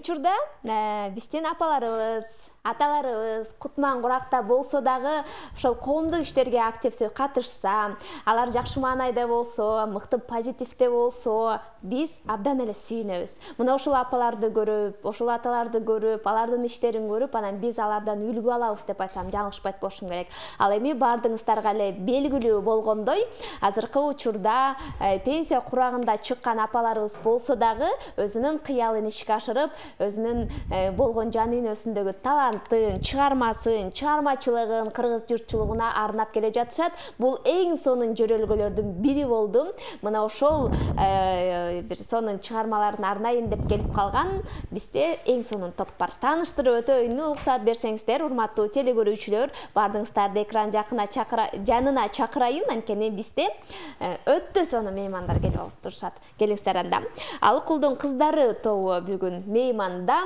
учурда биздин апаларыбыз, аталарыбыз кутман куракта болсо дагы ошол коомдук иштерге активдүү катышса, алар жакшы маанайда болсо, мыкты позитивде болсо, биз абдан эле сүйүнөбүз. Мына ошол апаларды көрүп, ошол аталарды көрүп, алардын иштерин көрүп, анан биз алардан үлгү алабыз деп айтсам жаңылышпайт болушум керек. Ал эми бардыгыңыздарга эле белгилүү болгондой, азыркы учурда пенсия курагында чыккан апаларыбыз болсо дагы өзүнүн кыялын ишке ашырып, өзүнүн болгон жан дүйнөсүндөгү талантын, чыгармасын, чыгармачылыгын кыргыз журтчулугуна арнап келе жатышат. Бул эң сонун жөрөлгөлөрдүн бири болду. Мына ошол бир сонун чыгармаларын арнайын деп келип калган бизде эң сонун топ бар. Тааныштырып өтөйүн, уруксат берсеңиздер, урматтуу теле көрүүчүлөр, бардыгыңыздарды экран жанына чакырайын, анткени бизде өтө сонун меймандар келип отурушат. Келиңиздер анда. Алыкулдун кыздары тобу бүгүн мейманда.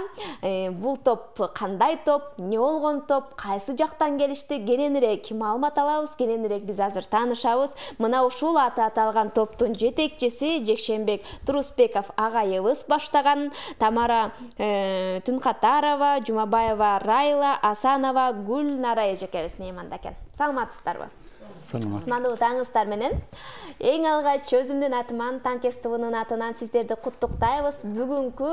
Бул топ кандай топ, эмне болгон топ, кайсы жактан келишти, кененирээк маалымат алабыз, кененирээк биз азыр таанышабыз. Мына ушул аты аталган топтун жетекчиси Жекшенбек Турусбеков агайыбыз баштаган. Тамара Түнкатарова, Жумабаева Райла, Асанова Гүлнара эжекебиз мейманда экен. Саламатсыздарбы? Саламат. Кутмандуу таңыңыздар менен. Эң алгач өзүмдүн атыман, Танкес ТВнын атынан сиздерди куттуктайбыз. Бүгүнкү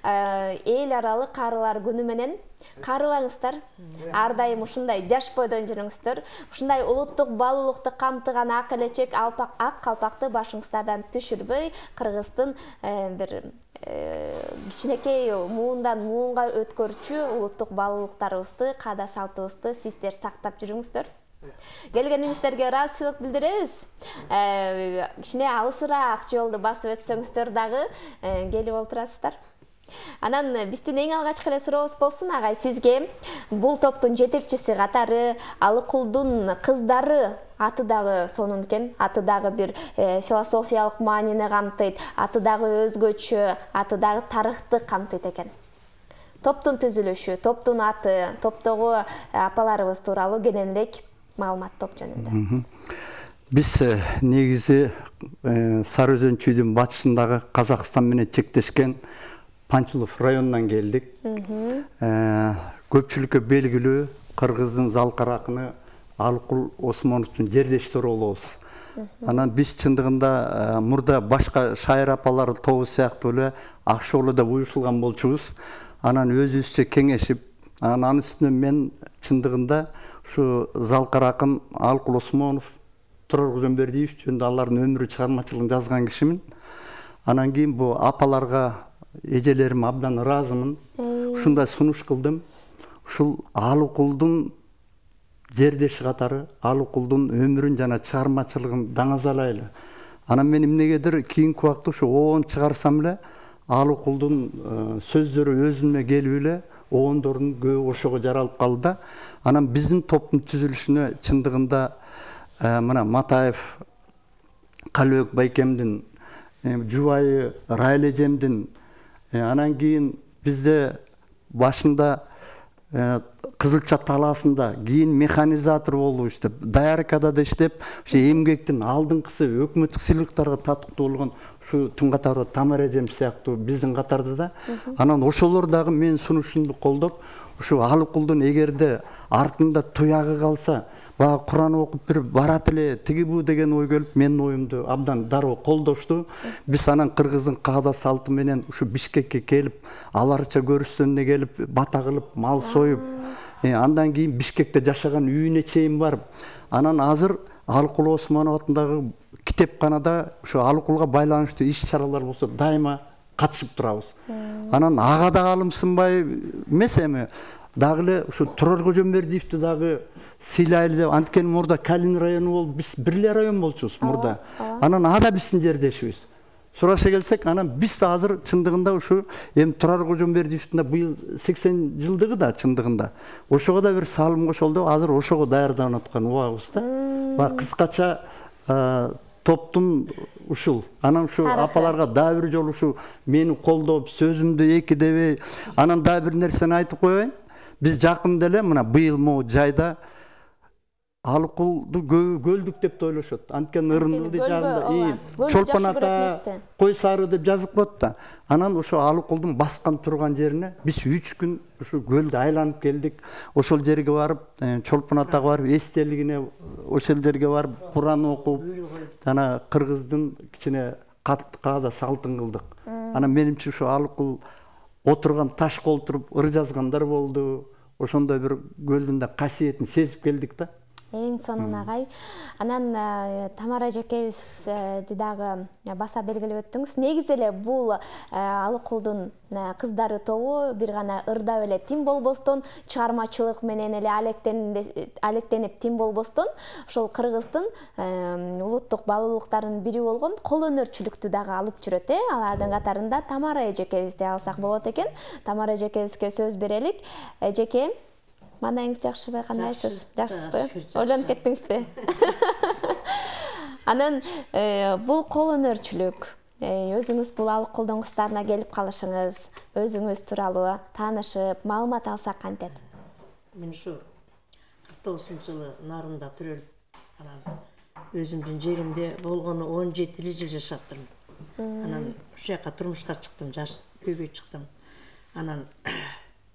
эл аралык карылар күнү менен карыбаңыздар. Ар дайым ушундай жаш бойдон жүрүңүздөр. Ушундай улуттук баалуулукту камтыган ак элечек, ак калпакты башыңыздардан түшүрбөй, Кыргыздын бир кичинекей муундан муунга өткөрчү улуттук баалуулуктарыбызды, каада салтыбызды сиздер сактап жүрүңүздөр. Келгениңиздерге ыраазычылык билдиребиз. Кичине алысыраак жолду басып өтсөңүздөр дагы келип олтурасыздар. Анан биздин эң алгачкы эле сурообуз болсун, агай, сизге бул топтун жетекчиси катары Алыкулдун кыздары аты дагы сонун экен, аты дагы бир философиялык маанини камтыйт, аты дагы өзгөчө, аты дагы тарыхты камтыйт экен. Топтун түзүлүшү, топтун аты, топтогу апаларыбыз тууралуу кененирээк маалымат топ жөнүндө. Биз негизи Сары Өзөн чүйдүн батышындагы Казакстан менен чектешкен Панчулов районунан келдик. Көпчүлүккө белгилүү Кыргыздын залкар акыны Алыкул Осмоновдун жердештери болобуз. Анан биз чындыгында мурда башка шайыр апалар тобу сыяктуу эле Акшоолу деп уюшулган болчубуз. Анан өзүбүзчө кеңешип, анын үстүнөн мен чындыгында ушу залкар акын Алыкул Осмонов, Турар Кожомбердиев жөнүндө алардын өмүрү чыгармачылыгын жазган кишимин. Анан кийин бул апаларга эжелерим абдан ыраазымын. Ушундай сунуш кылдым. Ушул Алыкулдун жердеши катары Алыкулдун өмүрүн жана чыгармачылыгын даңазалайлы. Анан мен эмнегедир кийинки убакта ушу оон чыгарсам эле Алыкулдун сөздөрү өзүмө келип элеоондордун көбү ошого жаралып калды да. Анан биздин топтун түзүлүшүнө чындыгында мына Матаев Калыбек Байкемдин, жубайы Райла эжемдин, анан кийин бизде башында Кызылча талаасында, кийин механизатор болуп иштеп, даяркада да иштеп, ошо эмгектин алдыңкысы өкмөттүк сыйлыктарга татыктуу болгон ушу Түнкатарова Тамара эжем сыяктуу биздин катарда да. Анан ошолор дагы мен сунушумду колдоп, ушу Алыкулдун эгерде артында туягы калса, бага Куран окуп бир барат эле тиги бу деген ой келип, менин оюмду абдан дароо колдошту. Биз анан Кыргыздын каада салты менен ушу Бишкекке келип, аларча көрүстөнүнө келип, бата кылып, мал союп, андан кийин Бишкекте жашаган үйүнө чейин барып, анан азыр Алыкул Осмонов атындагы китепканада ушу Алыкулга байланыштуу иш-чаралар болсо дайыма катышып турабыз. Анан ага да алымсынбай эмес эми дагы эле ушу Турар Кожомбердиевди дагы сыйлайлы деп, анткени мурда Калин району болуп, биз бир эле район болчубуз мурда. Анан ада биздин жердешибиз. Сураша келсек, анан биз азыр чындыгында ушу эми Турар Кожомбердиевдин быйыл 80 жылдыгы да чындыгында. Ошого да бир салым кошолду, азыр ошого даярданып аткан убагыбыз да. Бак кыскача топтун ушул. Анан ушу апаларга дагы бир жолу ушу мени колдоп, сөзүмдү эки дебей, анан дагы бир нерсени айтып коеюн. Биз жакында эле мына быйыл могу жайда Алыкулду көлдүк деп да ойлошот. Анткени Ырымды жагында Чолпон Чолпон ата Кой Сары деп жазып коет да. Анан ошо Алыкулдун баскан турган жерине биз 3 күн ушу көлдү айланып келдик. Ошол жерге барып, Чолпон атага барып, эстелигине ошол жерге барып, Куран окуп, жана кыргыздын кичине каада салтын кылдык. Анан менимче ушу Алыкул отурган ташка отуруп ыр жазгандар болду. Ошондой бир көлдүн да касиетин сезип келдик да. Эң сонун агай. Анан Тамара эжекебизди дагы баса белгилеп өттүңүз. Негизи эле бул Алыкулдун кыздары тобу бир гана ырдап эле тим болбостон, чыгармачылык менен эле алектенип тим болбостон, ошол кыргыздын улуттук баалуулуктарынын бири болгон кол өнөрчүлүктү дагы алып жүрөт. Алардын катарында Тамара эжекебизди алсак болот экен. Тамара эжекебизге сөз берелик. Эжеке, мандайыңыз жакшыбы, кандайсыз? Жакшысызбы? Ойлонуп кеттиңизби? Анан бул кол өнөрчүлүк, өзүңүз бул Алыкулдун кыздарына келип калышыңыз, өзүңүз тууралуу таанышып, маалымат алсак кантет? Мен ушу 49-жылы Нарында төрөлүп, анан өзүмдүн жеримде болгону 17 жыл жашаптырмын. Анан ушул жака турмушка чыктым, жаш үйгө чыктым. Анан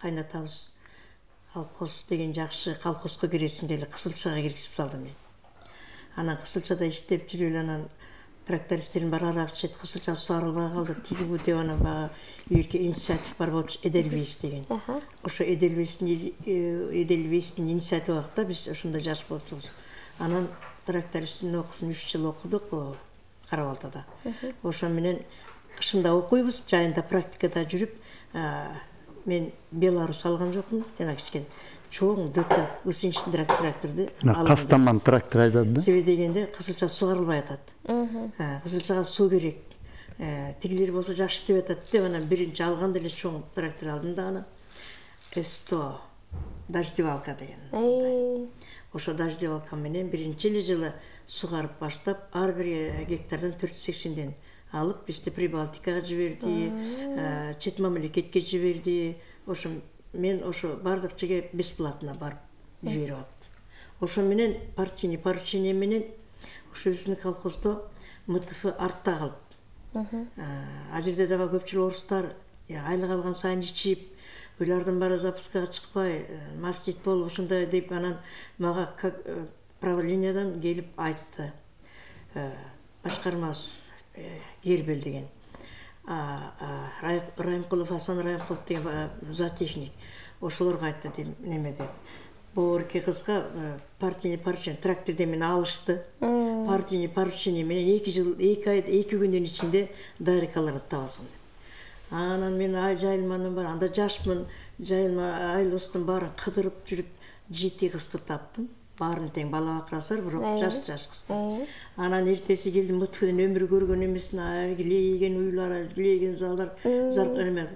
кайнатабыз колхоз деген жакшы, колхозго киресиң деле Кызылчага киргизип салды мени. Анан Кызылчада иштеп жүрүп, анан трактористтердин баары арак ичет, Кызылча суарылбай калды, тиги бу деп анан бага үйркө инициатив бар болчу, Эдельвейс деген. Ошо Эдельвейстин инициатива вакытта биз ошондо жаш болчубуз. Анан трактористтин окуусун 3 жыл окудук Кара-Балтада. Ошо менен кышында окуйбуз, жайында практикада жүрүп, мен Беларус алган жокмун, жана кичкен чоң ДТ гусеничный тракторду Кастаман трактор айтат да. Себеби дегенде Кызылча сугарылбай атат. Кызылчага суу керек. Тигилер болсо жакшы деп атат деп анан биринчи алганда эле чоң трактор алдым да аны. С100 дождевалка деген. Ошо дождевалка менен биринчи эле жылы сугарып баштап, ар бир гектардан 480ден алып, бизди Прибалтикага жиберди, чет мамлекетке жиберди. Ошо мен ошо бардык жерге бесплатно барып жиберип атты. Ошо менен партийный поручение менен ошо биздин колхоздо МТФ артта калып. А жерде дагы көпчүлүк орустар айлык алган сайын ичип, булардын баары запускага чыкпай, мастит болуп ушундай деп анан мага правлениядан келип айтты. Башкармасы Гербел деген. Райымкулов Асан Райымкулов деген зоотехник. Ошолорго айтты деп неме деп. Борки кызга партийный поручение тракторден мени алышты. Партийный поручение менен 2 жыл 2 ай 2 күндүн ичинде дарикаларды табасың деп. Анан мен жайылманын бар, анда жашмын, жайылма айлыбыздын баарын кыдырып жүрүп 7 кызды таптым. Баарын тең бала бакырасы бар, бирок жаш кызды. Анан эртеси келдим, МТФден өмүр көргөн эмесин, килейген уйлар, килейген залдар,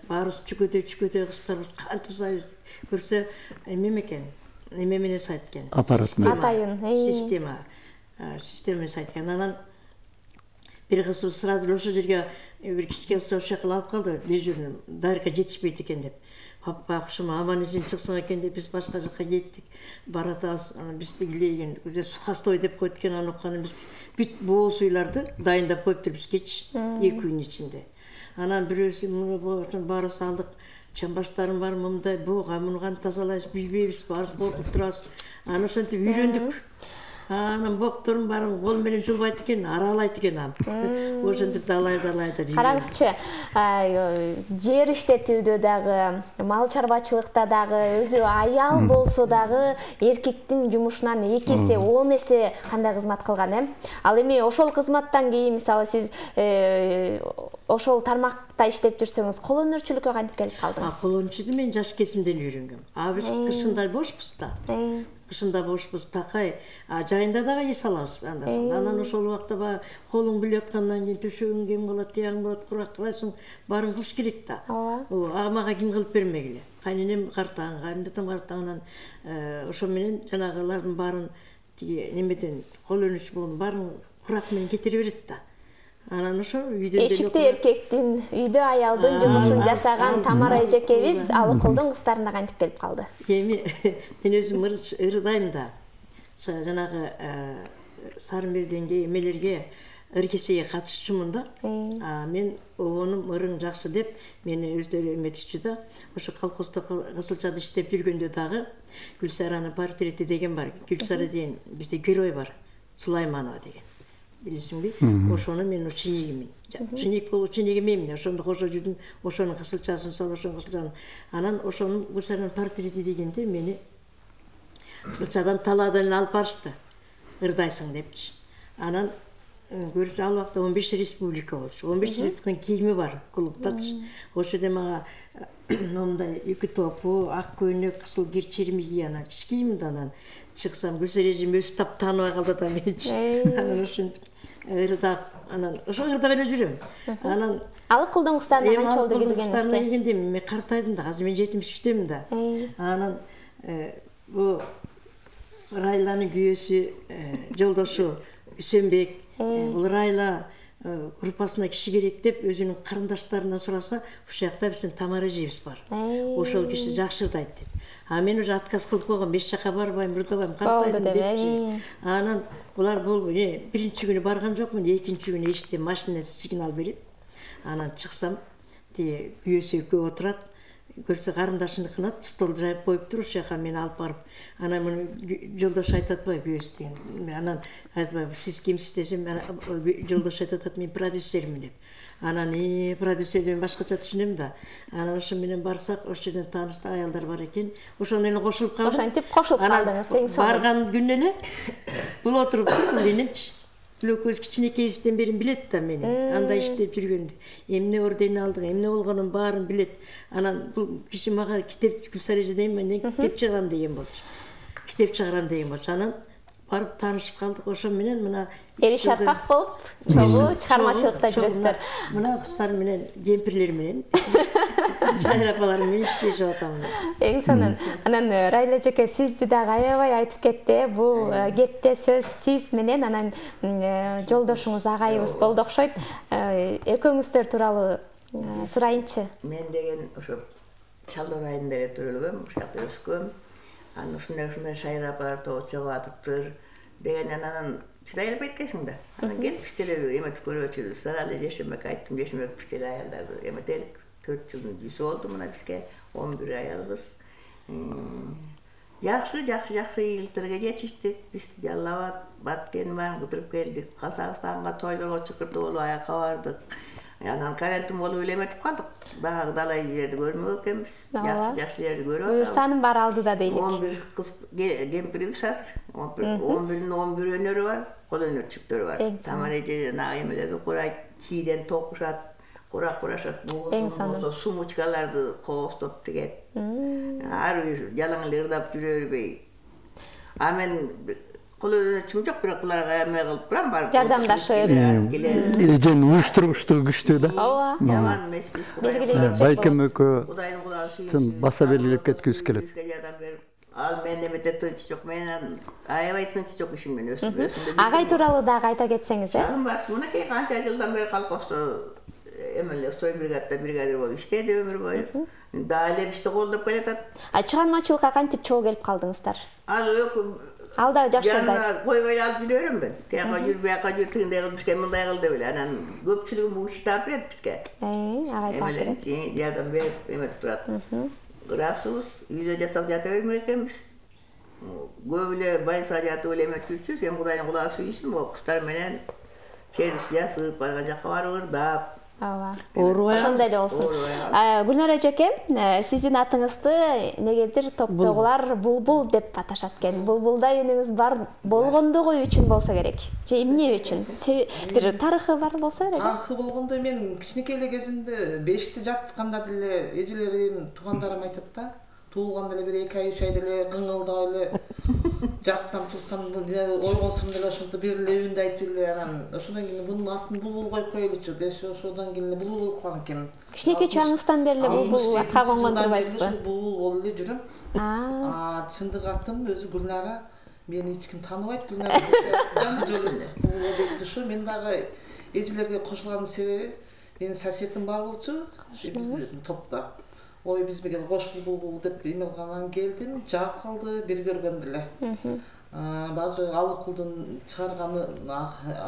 баарыбыз чүкөтө кыздар, кантип сайбыз көрсө, эме экен, эме менен сайт экен. Атайын, система сайт экен. Анан бир кызыбыз сразу ошол жерге бир кичке ошол алып калды, дежурный, дарика жетишпейт экен деп. Папа кушум аман эсен чыксаң экен деп биз башка жака кеттик. Баратабыз, бизди килейген, сухостой деп койт экен, аны уккан биз бүт бооз уйларды дайындап коюптур бизгечи 2 күн ичинде. Анан бирөөсү муну баары салдык, чамбаштарым бар, мындай буга муну кантип тазалайбыз, билбейбиз, баарыбыз коркуп турабыз. Аны ошентип үйрөндүк. Анан бокторун баарын кол менен жулбайт экен, аралайт экен аны. Ошентип далайда. Караңызчы, жер иштетүүдө дагы, мал чарбачылыкта дагы, өзү аял болсо дагы эркектин жумушунан 2 эсе, 10 эсе кандай кызмат кылган, Ал эми ошол кызматтан кийин, мисалы, сиз ошол тармакта иштеп жүрсөңүз, кол өнөрчүлүккө кантип келип калдыңыз? Кол өнөрчүлүктү мен жаш кезимден үйрөнгөм. Биз кышында бошпуз да. Кышында бошпуз, такай, жайында дагы эс алабыз анда-санда. Анан ошол убакта колуң билип аткандан кийин төшөгүң кем болот, тияң болот, курак кыласың, баарын кылыш керек да. Мага ким кылып бермегиле. Кайненем картаң, кайнатам картаң, анан ошо менен жанагылардын баарын тиги немеден кол өнөрчү болгон баарын курак менен кетире берет да. Анан ошо үйдөн эшикте эркектин, үйдө аялдын жумушун жасаган Тамара эжекебиз Алыкулдун кыздарына кантип келип калды? Эми мен өзүм ырдайм да. жанагы Сарымберденге эмелерге ыркесеге катышчумун да. Мен обонум ырың жакшы деп мени өздөрү эметишчү да. Ошо колхозда Кызылчада иштеп жүргөндө дагы Гүлсаранын портрети деген бар. Гүлсара деген бизде герой бар. Сулайманова деген. Билесиңби? Ошону мен чынегимин. Чынек болуп чынегимин. Ошондо кошо жүрдүм. Ошонун кызылчасын, ошонун кызылчасын. Анан ошонун Гүлсаранын портрети дегенде мени Кызылчадан талаадан алып барышты. Ырдайсың депчи. Анан көрсө ал убакта 15 республика болчу. 15 республиканын кийими бар, клубтакчы. Ошоде мага мындай эки топу, ак көйнөк, кызыл кир чермиги анан кичкеймин да анан чыксам Гүлсара эжем өзү тап тааныбай калды да менчи. Анан ошентип ырдап, анан ошо ырдап эле жүрөм. Анан алык кулдуңуздарына канча болду келгениңизде? Келгенде мен картайдым да, азыр мен 73-төмүн да. Анан бу Райланын күйөөсү, жолдошу Үсөнбек, бул Райла группасына киши керек деп өзүнүн карындаштарынан сураса, ушул жакта биздин Тамара эжебиз бар. Ошол киши жакшы ырдайт деп. А мен уже отказ кылып койгом, эч жака барбайм, ырдабайм, картайдым депчи. Анан булар болбу, биринчи күнү барган жокмун, экинчи күнү эшикте машина сигнал берет. Анан чыксам, тиги күйөөсү экөө отурат. Көрсө карындашын кынат, стол жайып коюптур, ошол жака мени алып барып. Анан муну жолдош айтатпайбы, күйөөсү деген. Анан айтпайбы, сиз кимсиз десем, жолдош айтат, мен продюсермин деп. Анан продюсерден башкача түшүнөм да. Анан ошо менен барсак, ошол жерден тааныштык аялдар бар экен. Ошону эле кошулуп калдым. Ошентип кошулуп калдыңыз, эң сонун. Барган күнү эле бул отуруптур, менимчи. Түлөкөз кичинекейибизден бери билет да мени. Андай иштеп жүргөндү. Эмне орден алдык, эмне болгонун баарын билет. Анан бул киши мага китеп Гүлсара эже дейм, мен китеп чыгарам деген болчу. Китеп чыгарам деген болчу. Анан барып таанышып калдык. Ошо менен мына Эриш аркак болуп, чогуу чыгармачылыкта жүрөсүздөр. Мына кыздар менен, кемпирлер менен, жайрапалар менен иштешип атам. Эң сонун. Анан Райла эжеке сизди дагы аябай айтып кетти. Бул кепте сөз сиз менен анан жолдошуңуз агайыбыз болду окшойт. Экөөңүздөр тууралуу сурайынчы. Мен деген ошо Чалдоо районунда төрөлгөм, ошол жакта өскөм. Анан ушундай шайрапалар тобу чыгып атыптыр деген анан чыдай элбейт экенсиң да. Анан келип иштеле эметип көрөчүбүз. Саралы Жешемек айттым, Жешемек иштеле аялдарды эметелик. 4 жылдын жүзү болду мына бизге, 11 аялбыз. Жакшы ийгиликтерге жетиштик. Биз Жалал Абад, Баткен баарын кыдырып келдик. Казакстанга тойлорго чыкырды болуп аякка бардык. Анан карантин болуп эле эметип калдык. Багы далай жерди көрмөк экенбиз. Жакшы жерди көрүп атабыз. Буюрсанын баары алдыда дейлик. 11 кыз кемпирибиз азыр. 11'ин 11 өнөрү бар, кол өнөрчүктөрү бар. Тамара эже эмелерди курайт, чийден токушат, курашат. Бул сумочкаларды коостоп тигет. Ар бир жалаң эле ырдап жүрө бербей. А мен кол өнөрчүм жок, бирок буларга эме кылып турам, барып жардамдашып. Эженин уюштургучтугу күчтүү да. Ооба. Жаман эмес биз. Байкем экөө Кудайдын кудасы чын баса белгилеп кеткибиз келет. Ал мен эмете тынч жок, мен аябай тынч жок ишиммен өсүм. Агай тууралуу дагы айта кетсеңиз, Мынакей канча жылдан бери колхоздо эмеле строй бригадада бригадир болуп иштеди өмүр бою. Дагы эле бизди колдоп келатат. Чыгармачылыкка кантип чогуу келип калдыңыздар? Ал да жакшы ырдайт. Койбой алып жүрөм мен. Тияка жүр, бияка жүр, тигиндей кыл, бизге мындай кыл деп эле. Анан көпчүлүгү бул ишти таап берет бизге. Агай таап берет. Жардам берип эметип турат. Ырасыбыз, үйдө жасап жата бермек экенбиз. Көп эле байса жатып эле эметип жүрчүбүз. Эми Кудайдын кудасы үйсүн, могу кыздар менен червис жасып, барган жакка барып ырдап. Ооба. Ошондой эле болсун. Гүлнара эжеке, сиздин атыңызды негедир топтогулар булбул деп аташат экен. Булбулдай үнүңүз бар болгондугу үчүн болсо керек. Же эмне үчүн? Бир тарыхы бар болсо керек. Тарыхы болгондо мен кичинекей эле кезимде 5-ти жатканда деле эжелерим, туугандарым айтат да. Туулганда эле бир 2 ай 3 айда эле кыңылдап эле жатсам турсам ойгонсом деле ошондо бир эле үнүндө айтып эле анан ошондон кийин бунун атын булбул коюп коелучу деши ошондон кийин эле булбул болуп калган экенмин. Кичинекей чагыңыздан бери эле булбул атка конгон турбайсызбы? Булбул болуп эле жүрөм. Чындык атым өзү Гүлнара. Мени эч ким тааныбайт, Гүлнара десе. Жаңы жолу булбул деп тушу. Мен дагы эжелерге кошулганымдын себеби менин соседим бар болчу. Биздин топто. Ой биз бизге кошул булбул деп эме кылгандан келдим, жаап калды, бир көргөндө эле. баары алыкулдун чыгарганы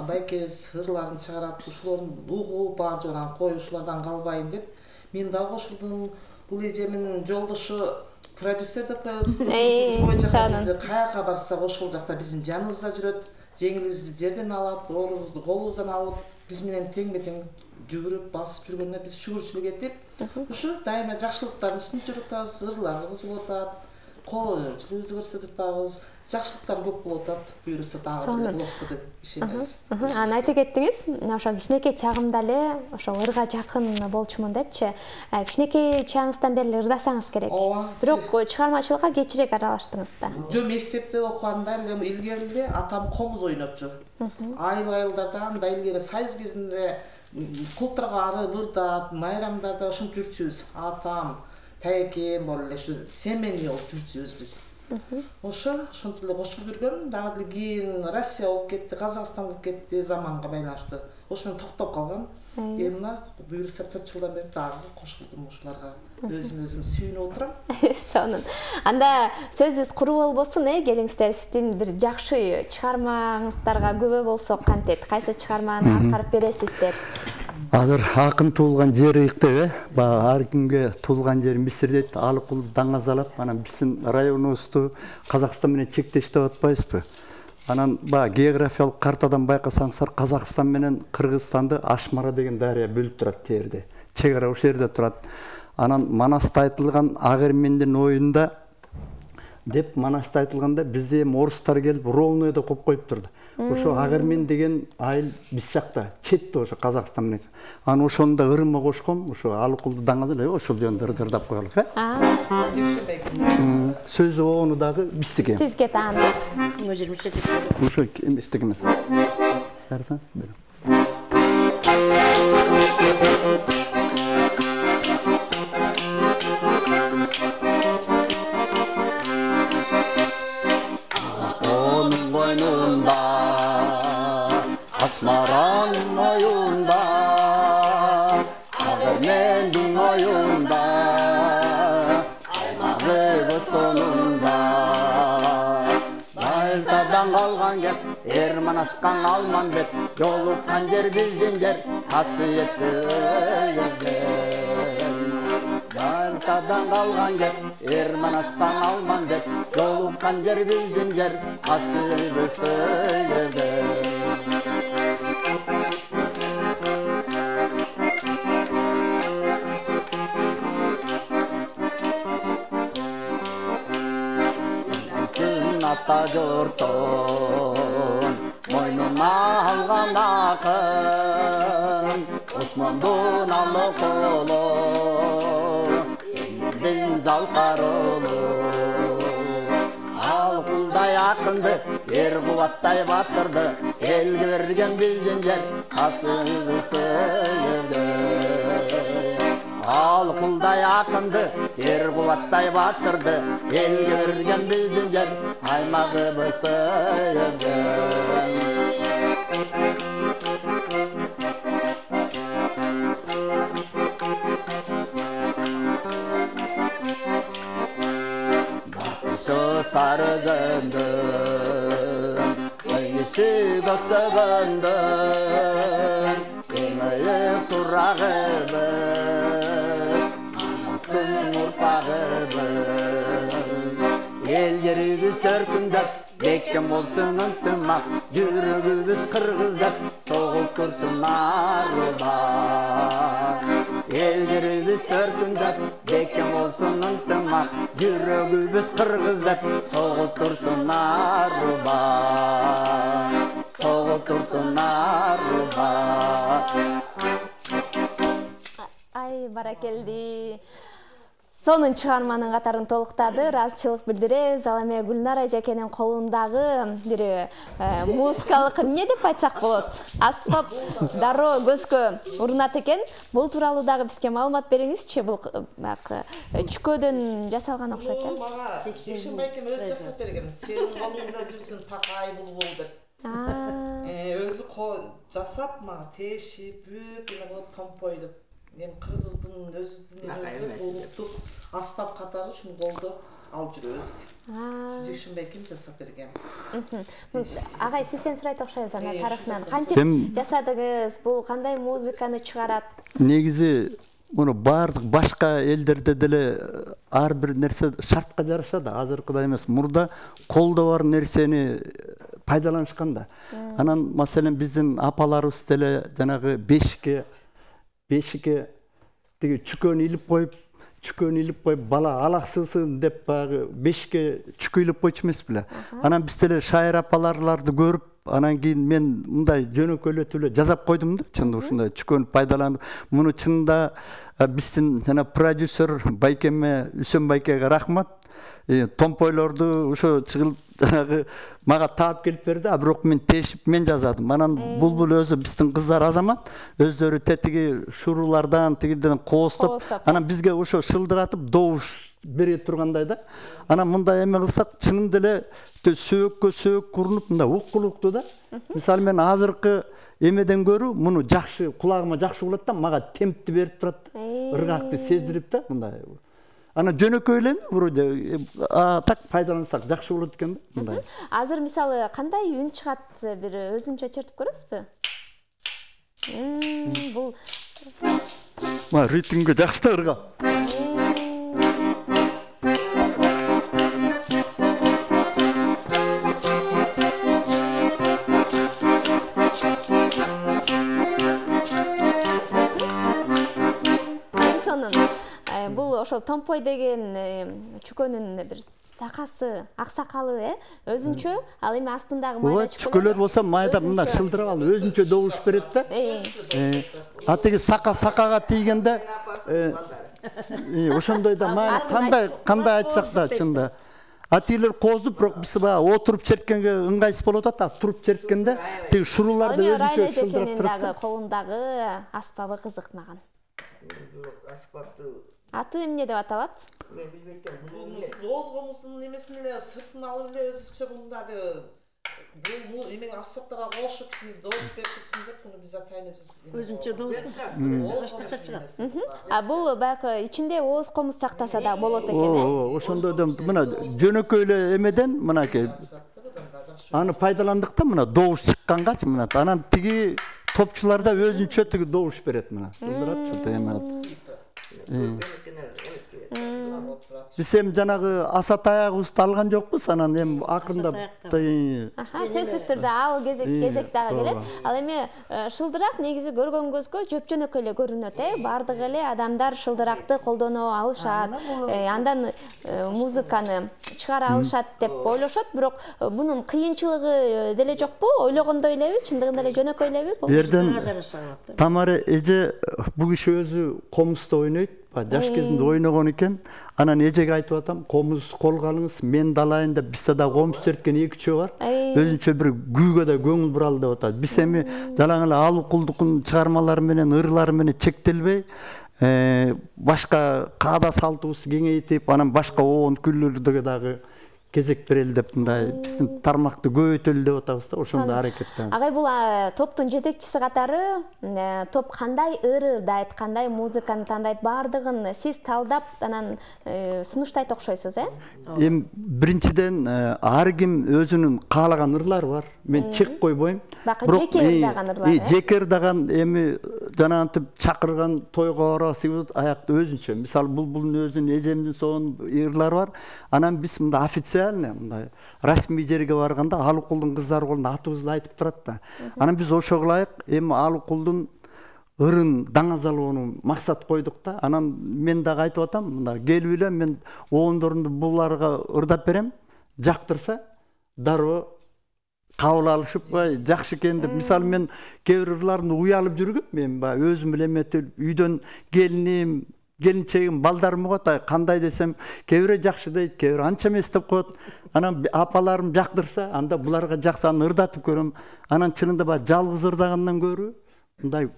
байке ырларын чыгарат, ушуларын угуп баары жана кой ушулардан калбайын деп мен да кошулдум. Бул эжемин жолдошу продюсер деп коебуз. Кой жакка бизде каяка барсак ошол жакта биздин жаныбызда жүрөт, жеңилибизди жерден алат, оорубузду колубуздан алып, биз менен теңбе-тең жүгүрүп басып жүргөнүнө биз шүгүрчүлүк этип, ушу дайыма жакшылыктардын үстүндө жүрүп атабыз, ырларыбыз болуп атат, колдойчулугубузду көрсөтүп атабыз. Жакшылыктар көп болуп атат, буюрса дагы болот деп ишенебиз. Анан айта кеттиңиз, ошо кичинекей чагымда эле ошол ырга жакын болчумун депчи. Кичинекей чагыңыздан бери ырдасаңыз керек. Бирок чыгармачылыкка кечирээк аралаштыңыз да. Жок, мектепте окуганда эле илгериле атам комуз ойнотчу. Айыл-айылдарда анда илгери союз кезинде културга арып ырдап, майрамдарда ошентип жүрчүбүз. Атам, тайекем болуп эле ушу семейный болуп жүрчүбүз биз. Ошентип эле кошулуп жүргөн, дагы деле кийин Россия болуп кетти, Казакстан болуп кетти заманга байланыштуу. Ошо менен токтоп калгам. Мына буюрса 4 жылдан бери дагы кошулдум ушуларга. Өзүм сүйүнүп отурам. Сонун. Анда сөзүбүз куру болбосун, келиңиздер, сиздин бир жакшы чыгармаңыздарга күбө болсок кантет? Кайсы чыгарманы аткарып бересиздер? Азыр акын туулган жери ыктеп, ар кимге туулган жерин бисир дейт, Алыкул даңазалап, анан биздин районубузду Казакстан менен чектеш деп атпайбызбы? Анан географиялык картадан байкасаңыздар, Казакстан менен Кыргызстанды Ашмара деген дарыя бөлүп турат терде. Чек ара ошол жерде турат. Анан Манаста айтылган Агермендин оюнда деп Манаста айтылганда бизде эми орустар келип ровной деп коюп турду. Ошо Агермен деген айыл биз жакта, четте ошо Казакстан менен. Анан ошондо ырыма кошком, ошо Алыкулду даңазалап ошол жөнүндө ырдап коелук, сөзү ону дагы биздики. Сизге таандык. Ошо биздики эмес. Жарсан, бер. Onun boynunda Asmaranın oyunda Agirmendin oyunda Aymağı sonunda Bayıltadan kalgan gel Erman askan alman bet Yolup kancer bizdin yer Hasiyetli Bayıltadan kalgan gel Erman askan alman bet Yolup kancer bizdin yer Hasiyetli Ata jorton Moynuna algan akın Osman'dun Alыкulu Eldin Zalkarulu Alыкулдай akındı Erkuvatтай batırdı Elge vergen bizdin yer Kasıgı söylerdi Alыкулдай akındı Erkuvatтай batırdı Elge vergen bizdin yer Aymağı söylerdi Şu sarı döndüm Öylesi gökte döndüm Emeğim turağımız Anasın urpağımız El yerimiz sörkündep Bekkem olsun ıntımak Yürübüz kırgızdep Soğuk dursun arılar El yerimiz sörkündep Bekkem olsun ıntımak Yürübüz kırgızdep Soğuk dursun arılar Soğuk dursun arılar Ay barakeldi. Сонун чыгарманын катарын толуктады, ыраазычылык билдиребиз. Ал эми Гүлнара эжекенин колундагы бир музыкалык эмне деп айтсак болот? Аспап дароо көзгө урунат экен. Бул тууралуу дагы бизге маалымат бериңизчи. Бул чүкөдөн жасалган окшойт э? Мага Ишин байкем өзү жасап берген. Сенин колуңда жүрсүн такай булбул деп. Өзү жасап мага тешип, бүт эме кылып томпой деп. Мен Кыргыздын өзүнүн улуттук аспап катары ушул колду алып жүрөбүз. Жишинбей ким жасап берген? Агай, сизден сурайт окшойбуз анан тарыхынан. Кантип жасадыңыз? Бул кандай музыканы чыгарат? Негизи муну баардык башка элдерде деле ар бир нерсе шартка жарашат, азыркыдай эмес. Мурда колдо бар нерсени пайдаланышкан да. Анан маселен биздин апаларыбыз деле жанагы бешикке тиги чүкөн илип коюп бала алаксысын деп баягы бешикке чүкө илип койчу эмес беле. Анан биз деле шайыр апаларларды көрүп, анан кийин мен мындай жөнөкөйлөтүп эле жасап койдум да, чынында ушундай чүкөнү пайдаланып. Муну чынында биздин жана продюсер Байкеме, Үсен Байкеге рахмат. Томпойлорду ошо чыгылып жанагы мага таап келип берди, а бирок мен тешип мен жазадым. Анан Булбул өзү биздин кыздар азамат, өздөрү тетиги шурулардан, тигиден коостоп, анан бизге ошо шылдыратып добуш бере тургандай да. Анан мындай эме кылсак, чынында эле сөөккө сөөк курунуп мындай уккулуктуу да. Мисалы мен азыркы эмеден көрү муну жакшы, кулагыма жакшы болот да, мага темпти берип турат. Ыргакты сездирип да, мындай. Ана жөнөкөй эле вроде так пайдалансак жакшы болот экен да, мындай. Азыр мисалы кандай үн чыгат, бир өзүнчө чертип көрөсүзбү? Бул ритмге жакшы да ыргап. Ошол Томпой деген чүкөнүн бир такасы, аксакалы, өзүнчө, ал эми астындагы майда чүкөлөр болсо майда мындай шылдырап алып өзүнчө добуш берет да. Атеги сакага тийгенде ошондой да май кандай айтсак да чында. Атилер кооздуп, бирок биз баягы отуруп черткенге ыңгайсыз болуп атат, туруп черткенде тиги шуруларды өзүнчө шылдырап турат да. Колундагы аспабы кызык мага. Аты эмне деп аталат? Мен билбейм. Оз комуздун эмесин эле сыртын алып эле өзүчө мында бир бул эме аспаптарга кошуп добуш берип турсун деп муну биз атайбыз. Өзүнчө добуш. Башкача чыгат. Бул баягы ичинде оз комуз сактаса да болот экен, э? Ошондойдон мына жөнөкөй эле эмеден мынакей аны пайдаландык да, мына добуш чыккангачы мына анан тиги топчулар да өзүнчө тиги добуш берет мына. Шылдырат эме. Биз эми жанагы аса таягыбызды алган жокпуз, анан эми акырындап сөзсүз түрдө ал кезек дагы келет. Ал эми шылдырак негизи көргөн көзгө жөп-жөнөкөй эле көрүнөт, бардык эле адамдар шылдыракты колдоно алышат, андан музыканы чыгара алышат деп ойлошот, бирок бунун кыйынчылыгы деле жокпу? Ойлогондой элеби? Чындыгында эле жөнөкөй элеби? Бул жерден Тамара эже бул киши өзү комузда ойнойт, жаш кезинде ойногон экен. Анан эжеге айтып атам, комуз колго алыңыз, мен далайын деп, бизде да комуз черткен 2-3 бар. Өзүнчө бир күйгө да көңүл буралы деп атат. Биз эми жалаң эле Алыкулдукун чыгармалары менен, ырлары менен чектелбей, башка каада салтыбызды кеңейтип, анан башка оон күйлөрдөгө дагы кезек берели деп мындай биздин тармакты көбөйтөлү деп атабыз да, ошондой аракеттен. Агай, бул топтун жетекчиси катары топ кандай ырдайт, кандай музыканы тандайт, бардыгын сиз талдап анан сунуштайт окшойсуз, Эми биринчиден ар ким өзүнүн каалаган ырлары бар. Мен чек койбойм. Бирок жеке ырдаган ырлар. Жеке ырдаган эми жанагынтип чакырган тойго барасыз, аякта өзүнчө. Мисалы Булбулдун өзүнүн эжемдин сонун ырлары бар. Анан биз мында официально мындай расмий жерге барганда Алыкулдун кыздары колунда атыбызды айтып турат да. Анан биз ошого ылайык эми Алыкулдун ырын даңазалоону максат койдук да. Анан мен дагы айтып атам, мында келип эле меноондорумду буларга ырдап берем, жактырса дароо кабыл алышып жакшы экен деп. Мисалы мен кээ бир ырларымды уялып жүргөм, мен өзүм эле эметип үйдөн келинчегим балдарым угат, кандай десем кээ бири жакшы дейт, кээ бири анча эмес деп коет. Анан апаларым жактырса, анда буларга жакшы ырдатып көрөм. Анан чынында баягы жалгыз ырдагандан көрү мындай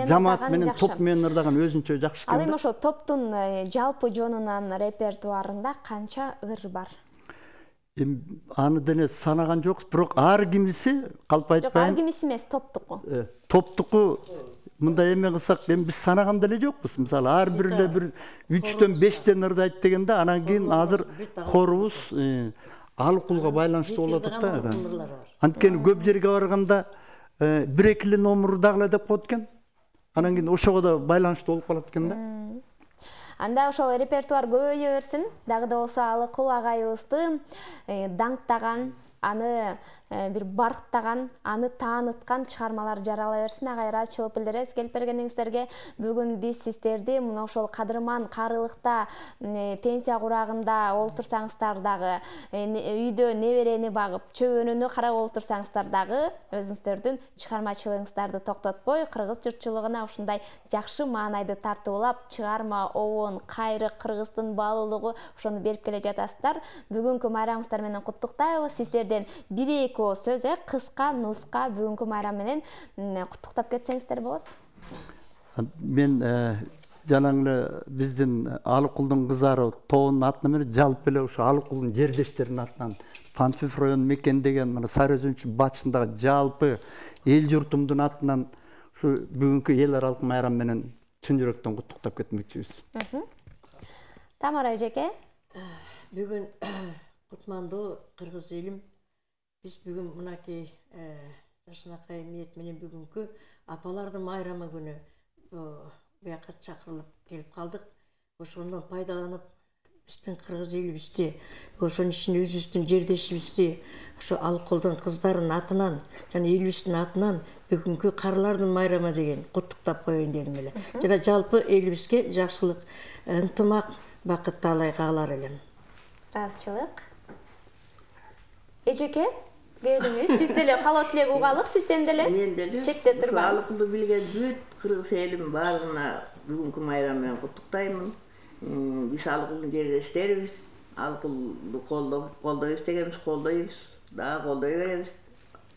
жамаат менен топ менен ырдаган өзүнчө жакшы экен. Ал эми ошо топтун жалпы жонунан репертуарында канча ыр бар? Аны деле санаган жокпуз, бирок ар кимиси калп айтпайм. Ар кимиси эмес, топтуку. Топтуку мындай эме кылсак, эми биз санаган деле жокпуз. Мисалы ар бир эле бир 3төн 5тен ырдайт дегенде, анан кийин азыр хорубуз алыкулга байланыштуу болуп атат да. Анткени көп жерге барганда бир экили номер дагы эле деп коет экен. Анан кийин ошого да байланыштуу болуп калат экен да. Анда ошол репертуар көбөйө берсин. Дагы да болсо Алыкул агайыбызды даңктаган, аны бир барктаган, аны тааныткан чыгармалар жарала берсин. Агай, ыраазычылык билдиребиз келип бергениңиздерге. Бүгүн биз сиздерди мына ошол кадырман карылыкта пенсия курагында олтурсаңыздар дагы, үйдө неберени багып, чөбөнөнү карап олтурсаңыздар дагы, өзүңүздөрдүн чыгармачылыгыңыздарды токтотпой, кыргыз журтчулугуна ушундай жакшы маанайды тартуулап, чыгарма, обон, кайрык, кыргыздын баалуулугу ошону берип келе жатасыздар. Бүгүнкү майрамыңыздар менен куттуктайбыз. Сиздерден 1-2 сөз, кыска нуска бүгүнкү майрам менен куттуктап кетсеңиздер болот. Мен жанагы эле биздин Алыкулдун кыздары тобунун атынан менен жалпы эле ушу Алыкулдун жердештеринин атынан Панфилов районун мекендеген мына Сары Өзүнчү башындагы жалпы эл журтумдун атынан ушу бүгүнкү эл аралык майрам менен чын жүрөктөн куттуктап кетмекчибиз. Тамара эжеке, бүгүн кутмандуу кыргыз элим, биз бүгүн мынакей жашынакай ниет менен бүгүнкү апалардын майрамы күнү буяка чакырылып келип калдык. Ошондон пайдаланып, биздин кыргыз элибизди, ошонун ичинде өзүбүздүн жердешибизди, ошо Алыкулдун кыздарынын атынан жана элибиздин атынан бүгүнкү карылардын майрамы деген куттуктап коеюн дедим эле. Жана жалпы элибизге жакшылык, ынтымак, бакыт таалай каалар элем. ыраазычылык. Эжеке, келиңиз, сиз деле калоо тилек угалык, сизден деле. Мен деле четте турбаңыз. Алыкулду билген бүт кыргыз элим баарына бүгүнкү майрам менен куттуктаймын. Биз Алыкулдун жердештерибиз, Алыкулду колдойбуз дегенбиз, колдойбуз, дагы колдой беребиз.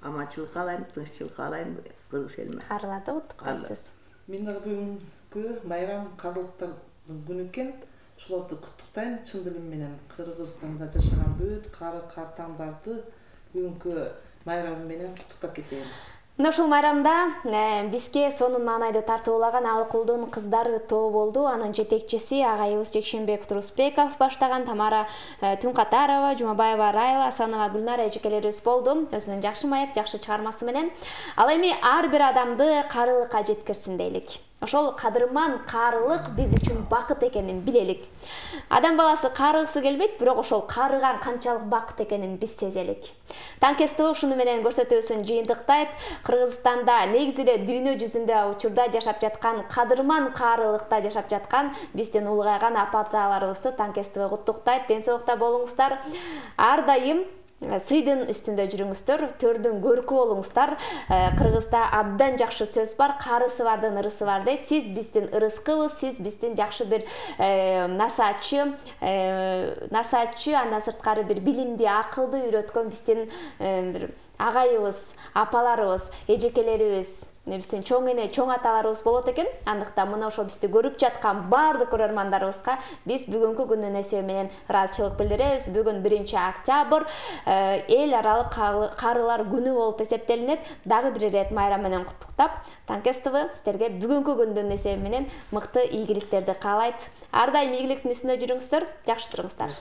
Аманчылык каалайм, тынччылык каалайм кыргыз элиме. Карыларды куттуктайсыз. Мен дагы бүгүнкү майрам карылыктардын күнү экен. Ошолорду куттуктайм чын дилим менен. Кыргызстанда жашаган бүт картаңдарды бүгүнкү майрам менен куттуктап кетейин. Мына ушул майрамда бизге сонун маанайды тартуулаган Алыкулдун кыздары тобу болду. Анын жетекчиси агайыбыз Жекшенбек Турусбеков баштаган, Тамара Түнкатарова, Жумабаева Райла, Асанова Гүлнара эжекелерибиз болду. Өзүнүн жакшы маек, жакшы чыгармасы менен. Ал эми ар бир адамды карылыкка жеткирсин дейлик. Ошол кадырман карылык биз үчүн бакыт экенин билелик. Адам баласы карыгысы келбейт, бирок ошол карыган канчалык бакыт экенин биз сезелик. Танкестүү ушуну менен көрсөтүүсүн жыйынтыктайт. Кыргызстанда негизи эле дүйнө жүзүндө учурда жашап жаткан, кадырман карылыкта жашап жаткан биздин улгайган апа-аталарыбызды Танкестүү куттуктайт. Ден соолукта болуңуздар. Ар дайым сыйдын үстүндө жүрүңүздөр, төрдүн көркү болуңуздар. Кыргызда абдан жакшы сөз бар, карысы бардын ырысы бар дейт. Сиз биздин ырыскыбыз, сиз биздин жакшы бир насаатчы, андан сырткары бир билимди, акылды үйрөткөн биздин бир агайыбыз, апаларыбыз, эжекелерибиз, биздин чоң эне, чоң аталарыбыз болот экен. Андыктан мына ошол бизди көрүп жаткан баардык көрөрмандарыбызга биз бүгүнкү күндүн эсеби менен ыраазычылык билдиребиз. Бүгүн 1-октябрь эл аралык карылар күнү болуп эсептелинет. Дагы бир ирет майрам менен куттуктап, Танкестүү сиздерге бүгүнкү күндүн эсеби менен мыкты ийгиликтерди каалайт. Ар дайым ийгиликтин үстүндө жүрүңүздөр, жакшы туруңуздар.